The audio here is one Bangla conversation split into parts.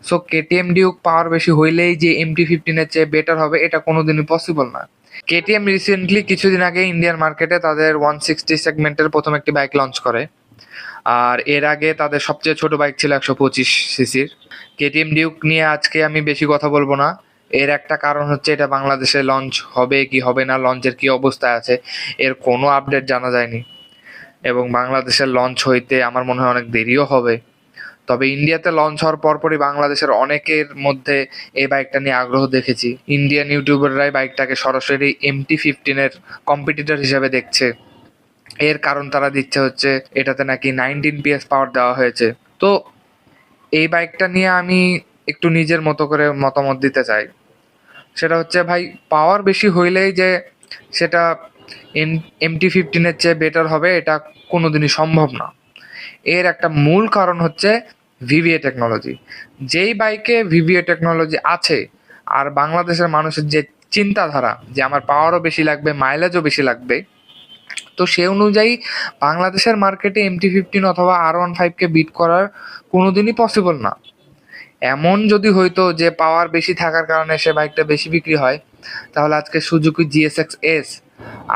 সো কেটিএম ডিউক পাওয়ার বেশি হইলেই যে MT-15 চেয়ে বেটার হবে এটা কোনোদিনই পসিবল না। কেটিএম রিসেন্টলি কিছুদিন আগে ইন্ডিয়ান মার্কেটে তাদের 160 সেগমেন্টের প্রথম একটি বাইক লঞ্চ করে। আর এর আগে তাদের সবচেয়ে ছোট বাইক ছিল 125 সিসির। কেটিএম ডিউক নিয়ে আজকে আমি বেশি কথা বলবো না। এর একটা কারণ হচ্ছে এটা বাংলাদেশে লঞ্চ হবে কি হবে না, লঞ্চের কি অবস্থায় আছে এর কোনো আপডেট জানা যায়নি, এবং বাংলাদেশের লঞ্চ হইতে আমার মনে হয় অনেক দেরিও হবে। তবে ইন্ডিয়াতে লঞ্চ হওয়ার পরপরই বাংলাদেশের অনেকের মধ্যে এই বাইকটা নিয়ে আগ্রহ দেখেছি। ইন্ডিয়ান ইউটিউবাররাই বাইকটাকে সরাসরি MT-15 কম্পিটিটর হিসেবে দেখছে। এর কারণ তারা দিচ্ছে হচ্ছে এটাতে নাকি 19 PS পাওয়ার দেওয়া হয়েছে। তো এই বাইকটা নিয়ে আমি একটু নিজের মতো করে মতামত দিতে চাই। সেটা হচ্ছে ভাই, পাওয়ার বেশি হইলেই যে সেটা MT-15 চেয়ে বেটার হবে এটা কোনোদিনই সম্ভব না। এর একটা মূল কারণ হচ্ছে VVA টেকনোলজি। যেই বাইকে VVA টেকনোলজি আছে আর বাংলাদেশের মানুষের যে চিন্তাধারা যে আমার পাওয়ারও বেশি লাগবে, মাইলেজও বেশি লাগবে, তো সে অনুযায়ী বাংলাদেশের মার্কেটে MT-15 অথবা R15কে বিট করার কোনোদিনই পসিবল না। এমন যদি হইতো যে পাওয়ার বেশি থাকার কারণে সে বাইকটা বেশি বিক্রি হয়, তাহলে আজকে সুজুকি GSX-S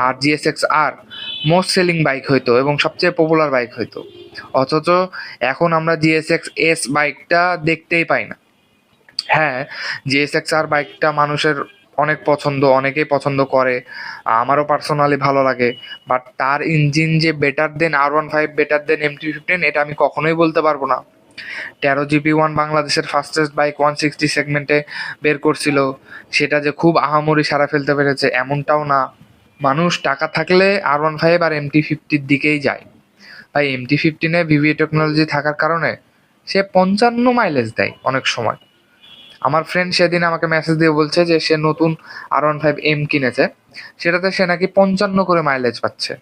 আর GSX-R মোস্ট সেলিং বাইক হইতো এবং সবচেয়ে পপুলার বাইক হইতো। অথচ এখন আমরা GSX-S বাইকটা দেখতেই পাই না। হ্যাঁ, GSX-R বাইকটা মানুষের অনেক পছন্দ, অনেকেই পছন্দ করে, আমারও পার্সোনালি ভালো লাগে। বাট তার ইঞ্জিন যে বেটার দেন R15, বেটার দেন MT-15 এটা আমি কখনোই বলতে পারবো না। 13 GP1 বাংলাদেশের ফাস্টেস্ট বাইক 160 সেগমেন্টে বের করছিল, সেটা যে খুব আহামরি সারা ফেলতে পেরেছে এমনটাও না। মানুষ টাকা থাকলে R15 আর MT-50 দিকেই যায়। ভাই MT-15 VVA টেকনোলজি থাকার কারণে সে 55 মাইলেজ দেয় অনেক সময়। আমার ফ্রেন্ড সেদিন আমাকে মেসেজ দিয়ে বলছে যে সে নতুন R15M কিনেছে, সেটাতে সে নাকি 55 করে মাইলেজ পাচ্ছে,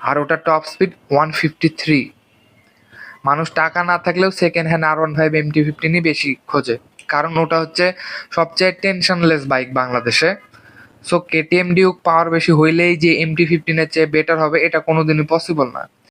আর ওটা টপ স্পিড 153। মানুষ টাকা না থাকলেও সেকেন্ড হ্যান্ড R15 MT-15ই বেশি খোঁজে, কারণ ওটা হচ্ছে সবচেয়ে টেনশনলেস বাইক বাংলাদেশে। সো কেটিএম ডিউক পাওয়ার বেশি হইলেই যে MT-15 চেয়ে বেটার হবে এটা কোনোদিনই পসিবল না।